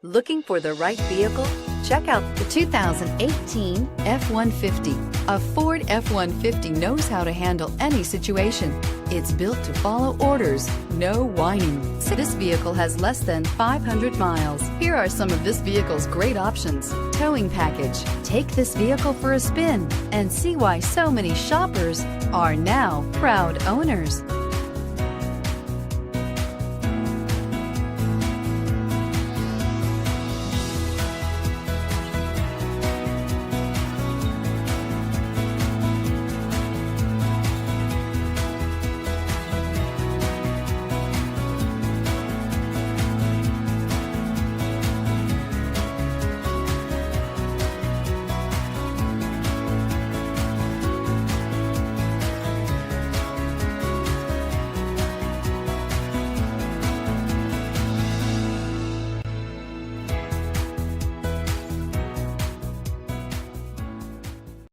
Looking for the right vehicle? Check out the 2018 F-150. A Ford F-150 knows how to handle any situation. It's built to follow orders, no whining. This vehicle has less than 500 miles. Here are some of this vehicle's great options: towing package. Take this vehicle for a spin and see why so many shoppers are now proud owners.